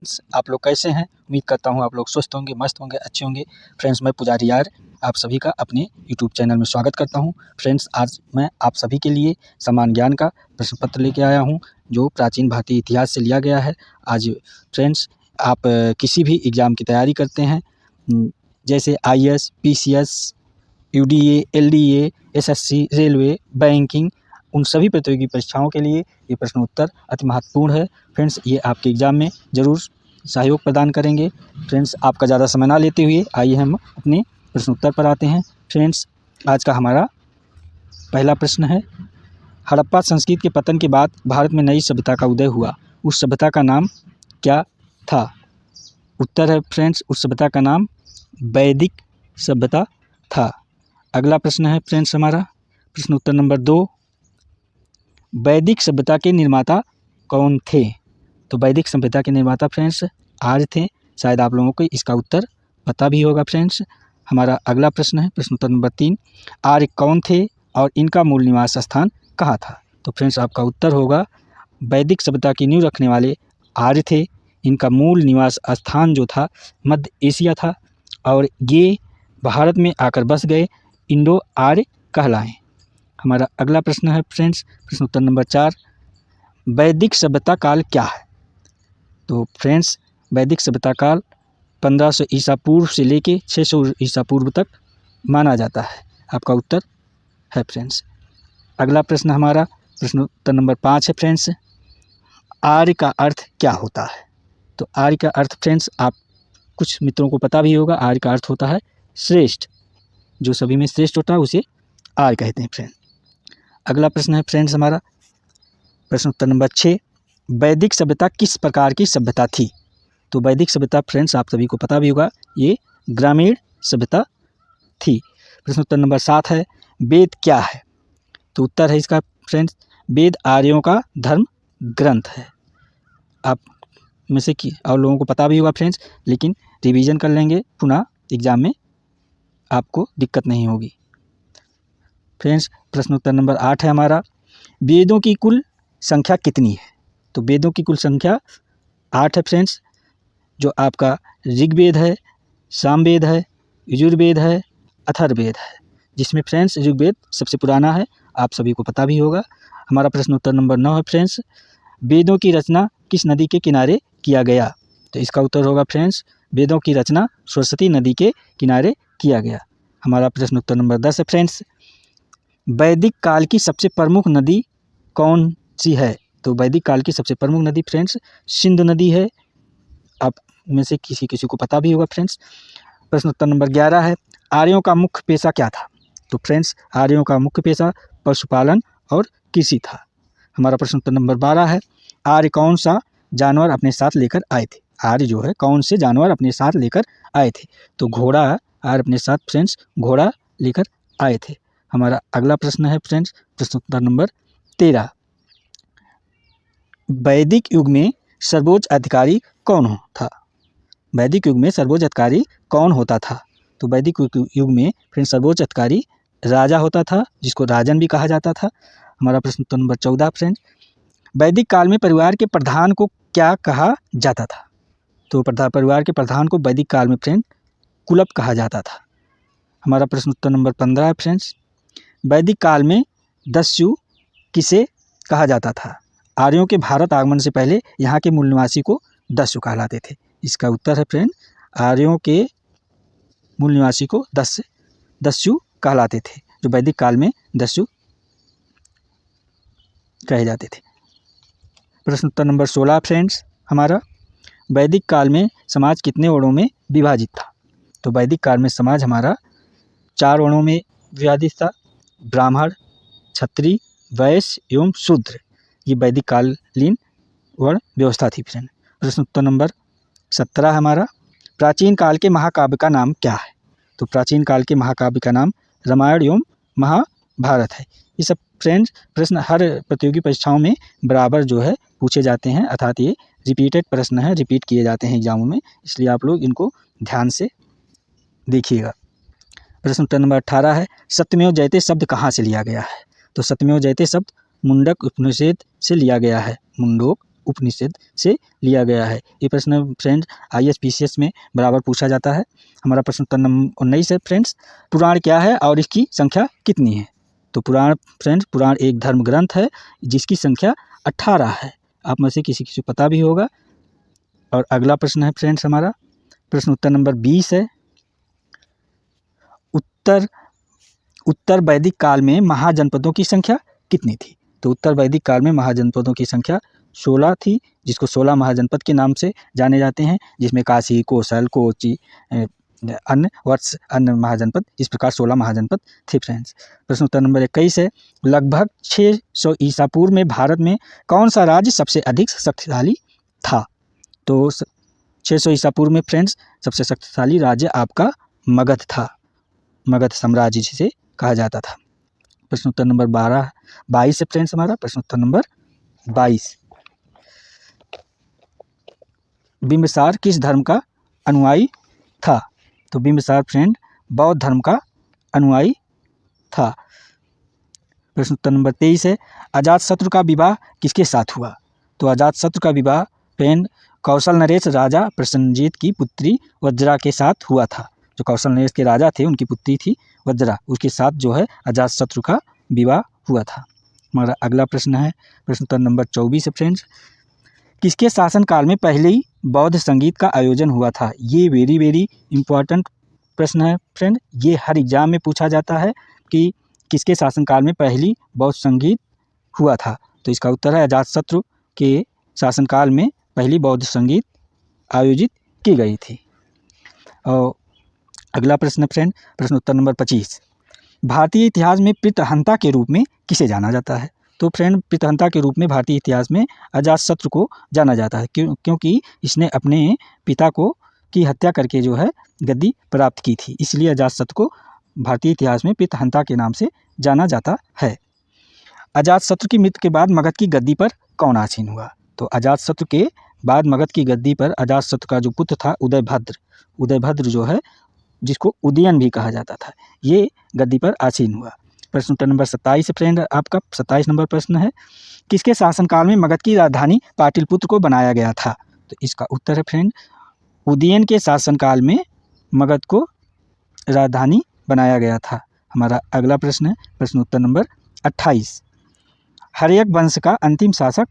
आप लोग कैसे हैं? उम्मीद करता हूँ आप लोग स्वस्थ होंगे, मस्त होंगे, अच्छे होंगे। फ्रेंड्स, मैं पुजारी यार आप सभी का अपने यूट्यूब चैनल में स्वागत करता हूँ। फ्रेंड्स, आज मैं आप सभी के लिए सामान्य ज्ञान का प्रश्न पत्र लेके आया हूँ जो प्राचीन भारतीय इतिहास से लिया गया है। आज फ्रेंड्स, आप किसी भी एग्ज़ाम की तैयारी करते हैं, जैसे IAS, PCS, UDA, LDA, SSC, railway, banking, उन सभी प्रतियोगी परीक्षाओं के लिए ये प्रश्न उत्तर अति महत्वपूर्ण है। फ्रेंड्स, ये आपके एग्ज़ाम में ज़रूर सहयोग प्रदान करेंगे। फ्रेंड्स, आपका ज़्यादा समय ना लेते हुए आइए हम अपने प्रश्न उत्तर पर आते हैं। फ्रेंड्स, आज का हमारा पहला प्रश्न है, हड़प्पा संस्कृति के पतन के बाद भारत में नई सभ्यता का उदय हुआ, उस सभ्यता का नाम क्या था? उत्तर है फ्रेंड्स, उस सभ्यता का नाम वैदिक सभ्यता था। अगला प्रश्न है फ्रेंड्स हमारा प्रश्न उत्तर नंबर 2, वैदिक सभ्यता के निर्माता कौन थे? तो वैदिक सभ्यता के निर्माता फ्रेंड्स आर्य थे। शायद आप लोगों को इसका उत्तर पता भी होगा। फ्रेंड्स, हमारा अगला प्रश्न है प्रश्न उत्तर नंबर 3, आर्य कौन थे और इनका मूल निवास स्थान कहाँ था? तो फ्रेंड्स, आपका उत्तर होगा वैदिक सभ्यता की नींव रखने वाले आर्य थे। इनका मूल निवास स्थान जो था मध्य एशिया था और ये भारत में आकर बस गए, इंडो आर्य कहलाएं। हमारा अगला प्रश्न है फ्रेंड्स प्रश्न उत्तर नंबर 4, वैदिक सभ्यता काल क्या है? तो फ्रेंड्स, वैदिक सभ्यता काल 1500 ईसा पूर्व से लेके 600 ईसा पूर्व तक माना जाता है। आपका उत्तर है फ्रेंड्स। अगला प्रश्न हमारा प्रश्न उत्तर नंबर 5 है फ्रेंड्स, आर्य का अर्थ क्या होता है? तो आर्य का अर्थ फ्रेंड्स, आप कुछ मित्रों को पता भी होगा, आर्य का अर्थ होता है श्रेष्ठ। जो सभी में श्रेष्ठ होता है उसे आर्य कहते हैं फ्रेंड। अगला प्रश्न है फ्रेंड्स हमारा प्रश्न उत्तर नंबर 6, वैदिक सभ्यता किस प्रकार की सभ्यता थी? तो वैदिक सभ्यता फ्रेंड्स आप सभी को पता भी होगा, ये ग्रामीण सभ्यता थी। प्रश्न उत्तर नंबर 7 है, वेद क्या है? तो उत्तर है इसका फ्रेंड्स, वेद आर्यों का धर्म ग्रंथ है। आप में से कि और लोगों को पता भी होगा फ्रेंड्स, लेकिन रिवीजन कर लेंगे पुनः एग्जाम में, आपको दिक्कत नहीं होगी। फ्रेंड्स, प्रश्न उत्तर नंबर 8 है हमारा, वेदों की कुल संख्या कितनी है? तो वेदों की कुल संख्या 8 है फ्रेंड्स, जो आपका ऋग्वेद है, सामवेद है, यजुर्वेद है, अथर्ववेद है, जिसमें फ्रेंड्स ऋग्वेद सबसे पुराना है, आप सभी को पता भी होगा। हमारा प्रश्न उत्तर नंबर 9 है फ्रेंड्स, वेदों की रचना किस नदी के किनारे किया गया? तो इसका उत्तर होगा फ्रेंड्स, वेदों की रचना सरस्वती नदी के किनारे किया गया। हमारा प्रश्न उत्तर नंबर 10 है फ्रेंड्स, वैदिक काल की सबसे प्रमुख नदी कौन सी है? तो वैदिक काल की सबसे प्रमुख नदी फ्रेंड्स सिंधु नदी है। आप में से किसी किसी को पता भी होगा फ्रेंड्स। प्रश्न उत्तर नंबर 11 है, आर्यों का मुख्य पेशा क्या था? तो फ्रेंड्स, आर्यों का मुख्य पेशा पशुपालन और कृषि था। हमारा प्रश्न उत्तर नंबर 12 है, आर्य कौन सा जानवर अपने साथ लेकर आए थे? आर्य जो है कौन से जानवर अपने साथ लेकर आए थे? तो घोड़ा आर्य अपने साथ फ्रेंड्स घोड़ा लेकर आए थे। हमारा अगला प्रश्न है फ्रेंड्स प्रश्न उत्तर नंबर 13, वैदिक युग में सर्वोच्च अधिकारी कौन था? वैदिक युग में सर्वोच्च अधिकारी कौन होता था? तो वैदिक युग में फिर सर्वोच्च अधिकारी राजा होता था, जिसको राजन भी कहा जाता था। हमारा प्रश्न उत्तर नंबर 14 फ्रेंड्स, वैदिक काल में परिवार के प्रधान को क्या कहा जाता था? तो परिवार के प्रधान को वैदिक काल में फ्रेंड कुलप कहा जाता था। हमारा प्रश्न उत्तर नंबर 15 है फ्रेंड्स, वैदिक काल में दस्यु किसे कहा जाता था? आर्यों के भारत आगमन से पहले यहाँ के मूल निवासी को दस्यु कहलाते थे। इसका उत्तर है फ्रेंड, आर्यों के मूल निवासी को दस्यु कहलाते थे, जो वैदिक काल में दस्यु कहे जाते थे। प्रश्न उत्तर नंबर 16 फ्रेंड्स हमारा, वैदिक काल में समाज कितने वर्णों में विभाजित था? तो वैदिक काल में समाज हमारा 4 वर्णों में विभाजित था, ब्राह्मण, क्षत्रिय, वैश्य एवं शूद्र। ये वैदिक कालीन वर्ण व्यवस्था थी फ्रेंड। प्रश्न उत्तर नंबर 17 हमारा, प्राचीन काल के महाकाव्य का नाम क्या है? तो प्राचीन काल के महाकाव्य का नाम रामायण एवं महाभारत है। ये सब फ्रेंड्स प्रश्न हर प्रतियोगी परीक्षाओं में बराबर जो है पूछे जाते हैं, अर्थात ये रिपीटेड प्रश्न है, रिपीट किए जाते हैं एग्जामों में, इसलिए आप लोग इनको ध्यान से देखिएगा। प्रश्न उत्तर नंबर 18 है, सत्यमेव जयते शब्द कहाँ से लिया गया है? तो सत्यमेव जयते शब्द मुंडक उपनिषद से लिया गया है। मुंडक उपनिषद से लिया गया है। ये प्रश्न फ्रेंड्स ISPCS में बराबर पूछा जाता है। हमारा प्रश्न उत्तर नंबर 19 है फ्रेंड्स, पुराण क्या है और इसकी संख्या कितनी है? तो पुराण एक धर्म ग्रंथ है जिसकी संख्या 18 है। आप में से किसी को पता भी होगा। और अगला प्रश्न है फ्रेंड्स हमारा प्रश्न उत्तर नंबर 20 है, उत्तर वैदिक काल में महाजनपदों की संख्या कितनी थी? तो उत्तर वैदिक काल में महाजनपदों की संख्या 16 थी, जिसको 16 महाजनपद के नाम से जाने जाते हैं, जिसमें काशी, कोसल, कोची, अन्य महाजनपद, इस प्रकार 16 महाजनपद थे फ्रेंड्स। प्रश्न उत्तर नंबर 21 है, लगभग 600 ईसा पूर्व में भारत में कौन सा राज्य सबसे अधिक शक्तिशाली था? तो 600 ईसा पूर्व में फ्रेंड्स सबसे शक्तिशाली राज्य आपका मगध था। मगध साम्राज्य जिसे कहा जाता था। प्रश्न उत्तर नंबर 22 है फ्रेंड्स हमारा प्रश्न उत्तर नंबर 22, बिंबिसार किस धर्म का अनुयायी था? तो बिंबिसार फ्रेंड बौद्ध धर्म का अनुयायी था। प्रश्न उत्तर नंबर 23 है, अजातशत्रु का विवाह किसके साथ हुआ? तो अजातशत्रु का विवाह फ्रेंड कौशल नरेश राजा प्रसेनजीत की पुत्री वज्रा के साथ हुआ था। जो कौशल नरेश के राजा थे उनकी पुत्री थी वज्रा, उसके साथ जो है अजातशत्रु का विवाह हुआ था। हमारा अगला प्रश्न है प्रश्न उत्तर नंबर 24 है फ्रेंड्स, किसके शासनकाल में पहले बौद्ध संगीत का आयोजन हुआ था? ये वेरी इम्पोर्टेंट प्रश्न है फ्रेंड, ये हर एग्जाम में पूछा जाता है कि किसके शासनकाल में पहली बौद्ध संगीत हुआ था? तो इसका उत्तर है अजातशत्रु के शासनकाल में पहली बौद्ध संगीत आयोजित की गई थी। और अगला प्रश्न फ्रेंड प्रश्न उत्तर नंबर 25, भारतीय इतिहास में पितृहंता के रूप में किसे जाना जाता है? तो फ्रेंड पितृहंता के रूप में भारतीय इतिहास में अजातशत्रु को जाना जाता है, क्योंकि इसने अपने पिता को की हत्या करके जो है गद्दी प्राप्त की थी, इसलिए अजातशत्रु को भारतीय इतिहास में पितृहंता के नाम से जाना जाता है। अजातशत्रु की मृत्यु के बाद मगध की गद्दी पर कौन आसीन हुआ? तो अजातशत्रु के बाद मगध की गद्दी पर अजातशत्रु का जो पुत्र था उदयभद्र जो है, जिसको उदयन भी कहा जाता था, ये गद्दी पर आसीन हुआ। प्रश्न उत्तर नंबर 27 फ्रेंड आपका 27 नंबर प्रश्न है, किसके शासनकाल में मगध की राजधानी पाटलिपुत्र को बनाया गया था? तो इसका उत्तर है फ्रेंड उदयन के शासनकाल में मगध को राजधानी बनाया गया था। हमारा अगला प्रश्न है प्रश्न उत्तर नंबर 28, हर्यक वंश का अंतिम शासक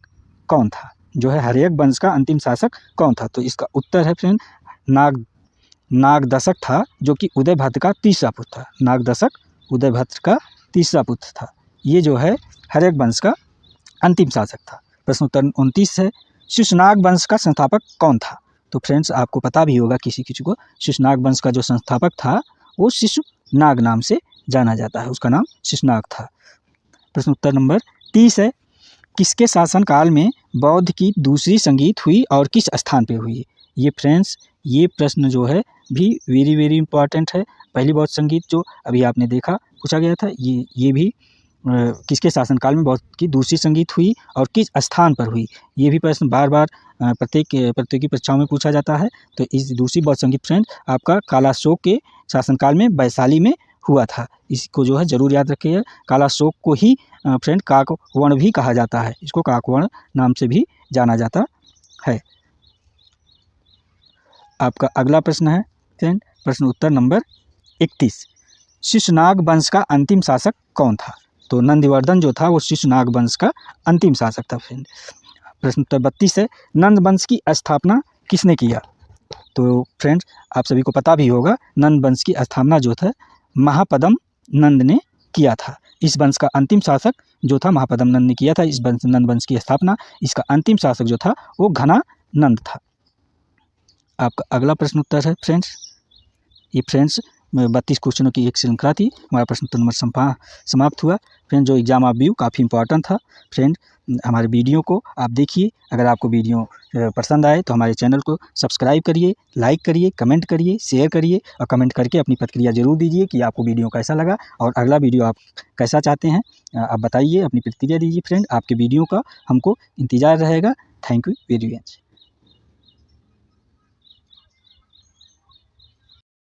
कौन था? जो है हर्यक वंश का अंतिम शासक कौन था? तो इसका उत्तर है फ्रेंड नागदशक था, जो कि उदयभद्र का तीसरा पुत्र था। नागदशक उदयभद्र का तीसरा पुत्र था। ये जो है हर्यक वंश का अंतिम शासक था। प्रश्न उत्तर 29 है, शिशुनाग वंश का संस्थापक कौन था? तो फ्रेंड्स आपको पता भी होगा किसी को, शिशुनाग वंश का जो संस्थापक था वो शिशुनाग नाम से जाना जाता है, उसका नाम शिशुनाग था। प्रश्न उत्तर नंबर 30 है, किसके शासनकाल में बौद्ध की दूसरी संगीत हुई और किस स्थान पे हुई? ये फ्रेंड्स ये प्रश्न जो है भी वेरी इंपॉर्टेंट है। पहली बौद्ध संगीत जो अभी आपने देखा पूछा गया था, ये भी किसके शासनकाल में बौद्ध की दूसरी संगीत हुई और किस स्थान पर हुई? ये भी प्रश्न बार प्रत्येक प्रतियोगी परीक्षाओं में पूछा जाता है। तो इस दूसरी बौद्ध संगीत फ्रेंड आपका कालाशोक के शासनकाल में वैशाली में हुआ था। इसको जो है जरूर याद रखिएगा। कालाशोक को ही फ्रेंड काकवर्ण भी कहा जाता है, इसको काकवर्ण नाम से भी जाना जाता है। आपका अगला प्रश्न है फ्रेंड प्रश्न उत्तर नंबर 31, शिशुनाग वंश का अंतिम शासक कौन था? तो नंदिवर्धन जो था वो शिशुनाग वंश का अंतिम शासक था फ्रेंड। प्रश्न उत्तर 32 है, नंद वंश की स्थापना किसने किया? तो फ्रेंड्स आप सभी को पता भी होगा, नंद वंश की स्थापना जो था महापद्म नंद ने किया था। इस वंश का अंतिम शासक जो था महापद्म नंद ने किया था इस नंद वंश की स्थापना। इसका अंतिम शासक जो था वो घना नंद था। आपका अगला प्रश्न उत्तर है फ्रेंड्स, ये फ्रेंड्स 32 क्वेश्चनों की एक श्रृंखला थी। हमारा प्रश्न उत्तर नंबर समाप्त हुआ। फ्रेंड जो एग्जाम आप व्यू काफ़ी इंपॉर्टेंट था। फ्रेंड हमारे वीडियो को आप देखिए, अगर आपको वीडियो पसंद आए तो हमारे चैनल को सब्सक्राइब करिए, लाइक करिए, कमेंट करिए, शेयर करिए और कमेंट करके अपनी प्रतिक्रिया जरूर दीजिए कि आपको वीडियो कैसा लगा और अगला वीडियो आप कैसा चाहते हैं, आप बताइए, अपनी प्रतिक्रिया दीजिए। फ्रेंड आपके वीडियो का हमको इंतज़ार रहेगा। Thank you very much.